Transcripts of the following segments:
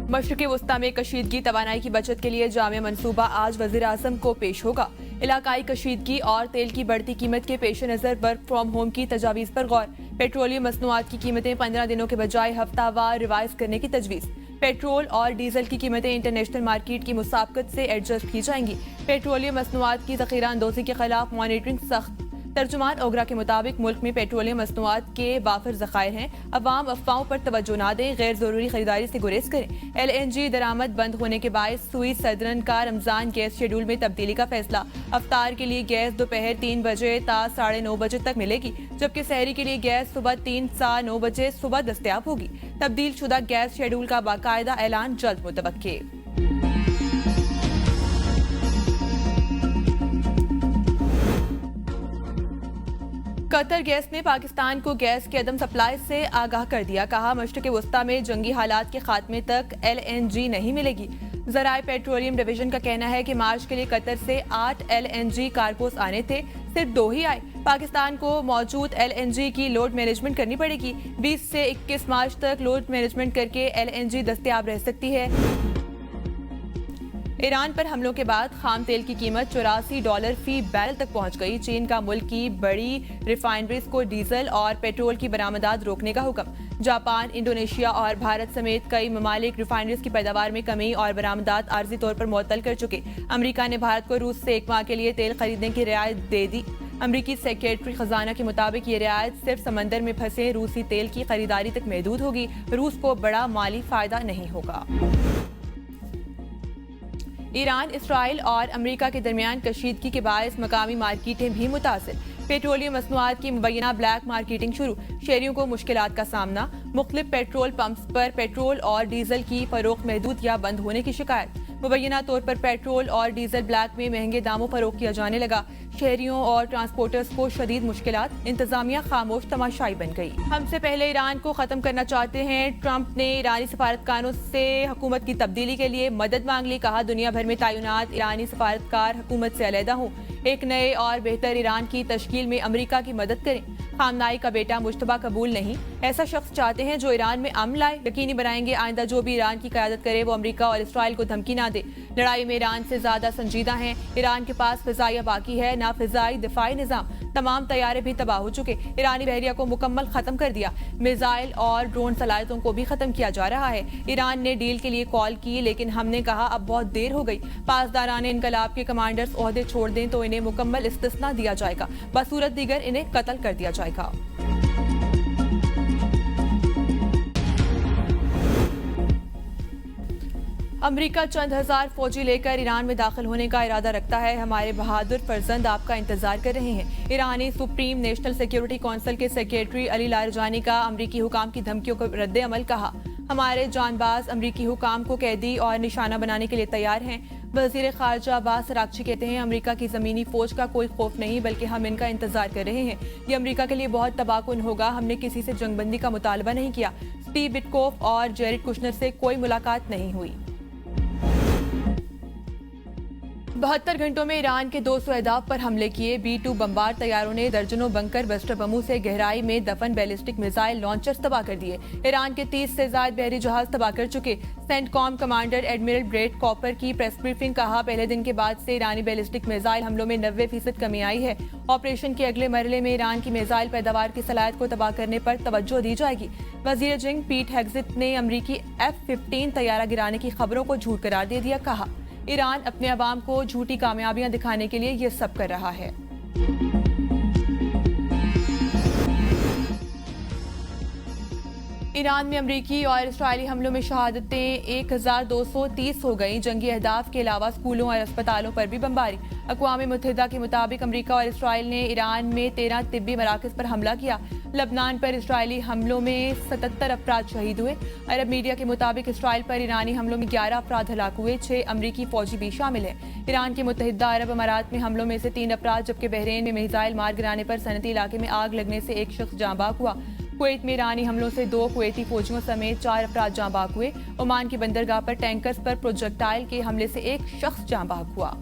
मशरिक़ वस्ता में कशीदगी तवानाई की बचत के लिए जामे मनसूबा आज वज़ीर आज़म को पेश होगा। इलाकाई कशीदगी और तेल की बढ़ती कीमत के पेश नज़र वर्क फ्राम होम की तजावीज़ पर गौर। पेट्रोलियम मसनूआत की कीमतें 15 दिनों के बजाय हफ्तावार रिवाइज करने की तजवीज़। पेट्रोल और डीजल की कीमतें इंटरनेशनल मार्केट की मुसाबकत से एडजस्ट की जाएंगी। पेट्रोलियम मसनूआत की ज़ख़ीरा अंदोज़ी के खिलाफ मॉनिटरिंग सख्त। तर्जुमान ओगरा के मुताबिक मुल्क में पेट्रोलियम मसनूआत के वाफिर ज़खायर हैं। अवाम अफवाहों पर तवज्जो न दें, गैर ज़रूरी खरीदारी से गुरेज करें। LNG दरामद बंद होने के बायस सुई सदरन का रमज़ान गैस शेड्यूल में तब्दीली का फैसला। अफ्तार के लिए गैस दोपहर 3 बजे ता 9:30 बजे तक मिलेगी, जबकि सहरी के लिए गैस सुबह 3 सा 9 बजे सुबह दस्तयाब होगी। तब्दील शुदा गैस शेड्यूल का बाकायदा ऐलान जल्द मुतवक्के। कतर गैस ने पाकिस्तान को गैस की अदम सप्लाई से आगाह कर दिया। कहा, मशरिक़ वस्ता में जंगी हालात के खात्मे तक LNG नहीं मिलेगी। ज़राए पेट्रोलियम डिवीजन का कहना है कि मार्च के लिए कतर से 8 LNG कारगोस आने थे, सिर्फ 2 ही आए। पाकिस्तान को मौजूद LNG की लोड मैनेजमेंट करनी पड़ेगी। 20 से 21 मार्च तक लोड मैनेजमेंट करके LNG दस्तयाब रह सकती है। ईरान पर हमलों के बाद खाम तेल की कीमत $84 फी बैरल तक पहुंच गई। चीन का मुल्क की बड़ी रिफाइनरीज को डीजल और पेट्रोल की बरामदात रोकने का हुक्म। जापान, इंडोनेशिया और भारत समेत कई ममालिक रिफाइनरीज की पैदावार में कमी और बरामदात आर्जी तौर पर मुअत्तल कर चुके। अमरीका ने भारत को रूस से 1 माह के लिए तेल खरीदने की रियायत दे दी। अमरीकी सेक्रेटरी खजाना के मुताबिक ये रियायत सिर्फ समंदर में फंसे रूसी तेल की खरीदारी तक महदूद होगी। रूस को बड़ा माली फायदा नहीं होगा। ईरान, इसराइल और अमेरिका के दरमियान कशीदगी के बायस मकामी मार्केटें भी मुतासिर। पेट्रोलियम मसनूआत की मुबैना ब्लैक मार्केटिंग शुरू। शहरियों को मुश्किलात का सामना। मुख्तलिफ पेट्रोल पंप्स पर पेट्रोल और डीजल की फरोख्त महदूद या बंद होने की शिकायत। मुबैना तौर पर पेट्रोल और डीजल ब्लैक में महंगे दामों फरोख्त किया जाने लगा। शहरियों और ट्रांसपोर्टर्स को शदीद मुश्किलात। इंतजामिया खामोश तमाशाई बन गई। हमसे पहले ईरान को खत्म करना चाहते हैं। ट्रंप ने ईरानी सफारतकारों से हुकूमत की तब्दीली के लिए मदद मांग ली। कहा, दुनिया भर में तैनात ईरानी सफारतकार हुकूमत से अलहदा हों। एक नए और बेहतर ईरान की तश्कील में अमेरिका की मदद करें। खामनाई का बेटा मुश्तबा कबूल नहीं। ऐसा शख्स चाहते हैं जो ईरान में अमन लाए। यकीनी बनाएंगे आइंदा जो भी ईरान की क़यादत करे वो अमेरिका और इसराइल को धमकी ना दे। लड़ाई में ईरान से ज्यादा संजीदा हैं। ईरान के पास फिजाइया बाकी है, ना फिजाई दिफाई निज़ाम। तमाम तैयारे भी तबाह हो चुके। ईरानी बहरिया को मुकम्मल खत्म कर दिया। मिसाइल और ड्रोन सलाहियतों को भी खत्म किया जा रहा है। ईरान ने डील के लिए कॉल की, लेकिन हमने कहा अब बहुत देर हो गई। पासदाराने इनकलाब के कमांडर्स ओहदे छोड़ दें तो इन्हें मुकम्मल इस्तिस्ना दिया जाएगा, बसूरत दीगर इन्हें कत्ल कर दिया जाएगा। अमेरिका चंद हजार फौजी लेकर ईरान में दाखिल होने का इरादा रखता है। हमारे बहादुर फर्जंद आपका इंतजार कर रहे हैं। ईरानी सुप्रीम नेशनल सिक्योरिटी काउंसिल के सेक्रेटरी अली लारजानी का अमरीकी हुकाम की धमकियों को रद्द अमल। कहा, हमारे जानबाज अमरीकी हुकाम को कैदी और निशाना बनाने के लिए तैयार हैं। वजीर खारजा अब्बास अरागची कहते हैं, अमेरिका की जमीनी फौज का कोई खौफ नहीं, बल्कि हम इनका इंतजार कर रहे हैं। ये अमेरिका के लिए बहुत तबाहकुन होगा। हमने किसी से जंगबंदी का मुतालबा नहीं किया। स्टीव विटकोफ और जेरेड कुशनर से कोई मुलाकात नहीं हुई। 72 घंटों में ईरान के 200 अहदाफ पर हमले किए। B-2 बमबार तैयारों ने दर्जनों बंकर बस्टर बमों से गहराई में दफन बैलिस्टिक मिसाइल लॉन्चर्स तबाह कर दिए। ईरान के 30 से ज्यादा बहरी जहाज तबाह कर चुके। CENTCOM commander admiral bread copper की प्रेस ब्रीफिंग। कहा, पहले दिन के बाद से ईरानी बैलिस्टिक मिसाइल हमलों में 90% कमी आई है। ऑपरेशन के अगले मरहले में ईरान की मिसाइल पैदावार की सलाहियत को तबाह करने पर तवज्जो दी जाएगी। वजीर जंग पीट हेग्जिट ने अमरीकी F-15 तैयारा गिराने की खबरों को झूठ करार दे दिया। कहा, ईरान अपने अवाम को झूठी कामयाबियां दिखाने के लिए ये सब कर रहा है। ईरान में अमरीकी और इसराइली हमलों में शहादतें 1230 हो गई। जंगी अहदाफ के अलावा स्कूलों और अस्पतालों पर भी बमबारी। अक़वाम मुत्तहिदा के मुताबिक अमरीका और इसराइल ने ईरान में 13 तिब्बी मराकज़ पर हमला किया। लबनान पर इसराइली हमलों में 77 अफराद शहीद हुए। अरब मीडिया के मुताबिक इसराइल पर ईरानी हमलों में 11 अफराद हलाक हुए। 6 अमरीकी फौजी भी शामिल हैं। ईरान के मुत्तहिदा अरब अमारात में हमलों में से 3 अफराद, जबकि बहरीन में मिसाइल मार गिराने पर सनती इलाके में आग लगने से 1 शख्स जाँ बाक हुआ। कुवैत में ईरानी हमलों से 2 कुवैती फौजियों समेत 4 अफराद जाँ बाक हुए। ओमान की बंदरगाह पर टैंकर्स पर प्रोजेक्टाइल के हमले से 1 शख्स जाँ बाक हुआ।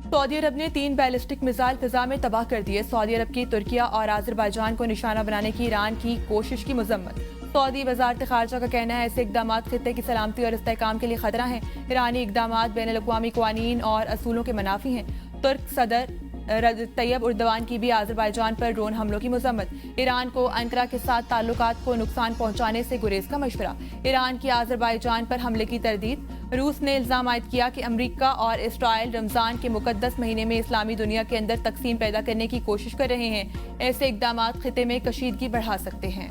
सऊदी अरब ने 3 बैलिस्टिक मिसाइल फिजा में तबाह कर दिए। सऊदी अरब की तुर्किया और अजरबैजान को निशाना बनाने की ईरान की कोशिश की मजम्मत। सऊदी वजारत खारजा का कहना है ऐसे इकदाम खित्ते की सलामती और इस्तेहकाम के लिए खतरा हैं। ईरानी इकदाम बैनुल-अक़वामी क़वानीन और असूलों के मनाफी हैं। तुर्क सदर तैयब उर्दवान की भी आज़रबाईजान पर ड्रोन हमलों की मजम्मत। ईरान को अंकरा के साथ ताल्लुकात को नुकसान पहुंचाने से गुरेज का मशवरा। ईरान की आज़रबाईजान पर हमले की तरदीद। रूस ने इल्ज़ाम आयद किया कि अमरीका और इसराइल रमज़ान के मुकद्दस महीने में इस्लामी दुनिया के अंदर तकसीम पैदा करने की कोशिश कर रहे हैं। ऐसे इकदाम खित्ते में कशीदगी बढ़ा सकते हैं।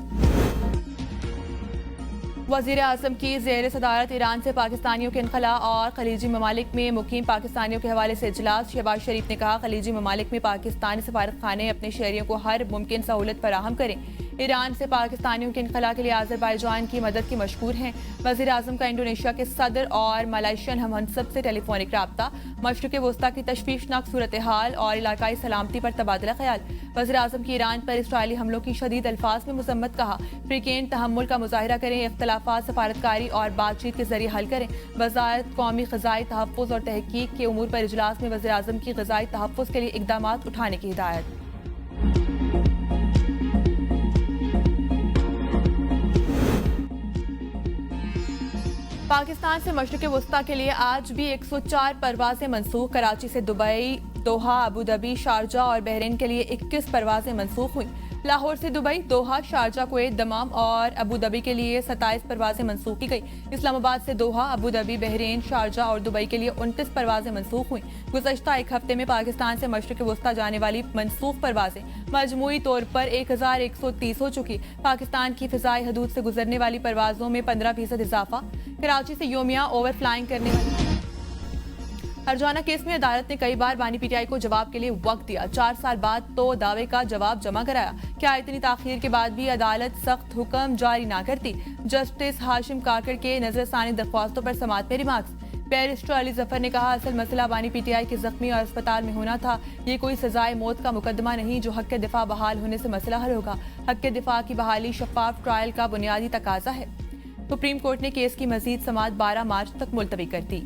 वज़ीर आज़म की ज़ेर सदारत ईरान से पाकिस्तानियों के इनखला और खलीजी ममालिक में मुकीम पाकिस्तानियों के हवाले से इजलास। शहबाज शरीफ ने कहा खलीजी ममालिक में पाकिस्तानी सफारत खाने अपने शहरियों को हर मुमकिन सहूलत फराहम करें। ईरान से पाकिस्तानियों के इनखला के लिए आज़रबाईजान की मदद के मशकूर हैं। वज़ीर आज़म का इंडोनेशिया के सदर और मलाइशियन हममनसब से टेलीफोनिक राब्ता, मशरिक़ वस्ता की तशवीशनाक सूरत हाल और इलाकाई सलामती पर तबादला ख्याल। वज़ीर आज़म की ईरान पर इसराइली हमलों की शदीद अल्फाज में मजम्मत। कहा फ्रीकेन तहम्मुल का मुजाहिरा करें, इख्तलाफात सफारतकारी और बातचीत के जरिए हल करें। वज़ारत कौमी ग़िज़ाई तहफ़्फ़ुज़ और तहक़ीक़ के उमूर पर इजलास में वज़ीर आज़म की ग़िज़ाई तहफ़्फ़ुज़ के लिए इक़दाम उठाने की हिदायत। पाकिस्तान से मशरिक़ वस्ता के लिए आज भी 104 परवाजें मनसूख। कराची से दुबई, दोहा, अबू धाबी, शारजा और बहरीन के लिए 21 परवाजें मनसूख हुई। लाहौर से दुबई, दोहा, शारजा, कुवैत, दमाम और अबू धाबी के लिए 27 परवाजें मनसूख की गई। इस्लामाबाद से दोहा, अबू धाबी, बहरीन, शारजा और दुबई के लिए 29 परवाजें मनसूख हुई। गुज़श्ता एक हफ्ते में पाकिस्तान से मशरिक़ वस्ता जाने वाली मनसूख परवाजें मजमूई तौर पर 1130 हो चुकी। पाकिस्तान की फ़िज़ाई हदूद से गुजरने वाली परवाजों में 15% इजाफा। कराची से योमिया ओवर फ्लाइंग करने वाली हरजाना केस में अदालत ने कई बार बानी पीटीआई को जवाब के लिए वक्त दिया। 4 साल बाद तो दावे का जवाब जमा कराया। क्या इतनी ताखीर के बाद भी अदालत सख्त हुक्म जारी ना करती? जस्टिस हाशिम काकड़ के नजरसानी दरख्वास्तों पर समाअत में रिमार्क्स। बैरिस्टर अली जफर ने कहा असल मसला बानी पीटीआई के जख्मी और अस्पताल में होना था। ये कोई सजाए मौत का मुकदमा नहीं जो हक के दिफा बहाल होने से मसला हल होगा। हक के दिफा की बहाली शफाफ ट्रायल का बुनियादी तकाजा है। सुप्रीम कोर्ट ने केस की मजीद समाअत 12 मार्च तक मुलतवी कर दी।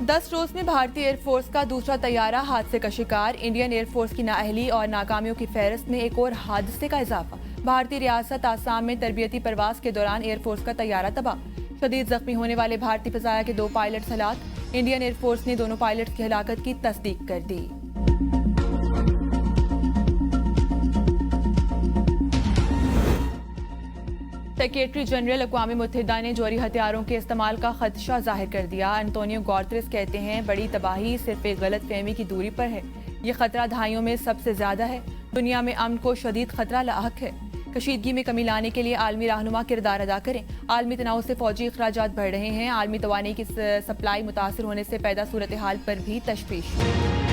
10 रोज में भारतीय एयरफोर्स का दूसरा तैयारा हादसे का शिकार। इंडियन एयरफोर्स की नाअहली और नाकामियों की फहरिस्त में एक और हादसे का इजाफा। भारतीय रियासत आसाम में तरबियती परवास के दौरान एयरफोर्स का तैयारा तबाह। शदीद जख्मी होने वाले भारतीय फ़िज़ाया के 2 पायलट्स हलाक। इंडियन एयरफोर्स ने दोनों पायलट्स की हलाकत की तस्दीक कर दी। सेक्रेटरी जनरल अक़वाम मुत्तहिदा ने जोहरी हथियारों के इस्तेमाल का खदशा जाहिर कर दिया। अंतोनियो गुतेरेस कहते हैं बड़ी तबाही सिर्फ एक गलत फहमी की दूरी पर है। ये खतरा दहाइयों में सबसे ज्यादा है। दुनिया में अमन को शदीद खतरा लाहक है। कशीदगी में कमी लाने के लिए आलमी रहनुमा किरदार अदा करें। आलमी तनाव से फौजी अखराजात बढ़ रहे हैं। आलमी तवानी की सप्लाई मुतासर होने से पैदा सूरत हाल पर भी तशवीश।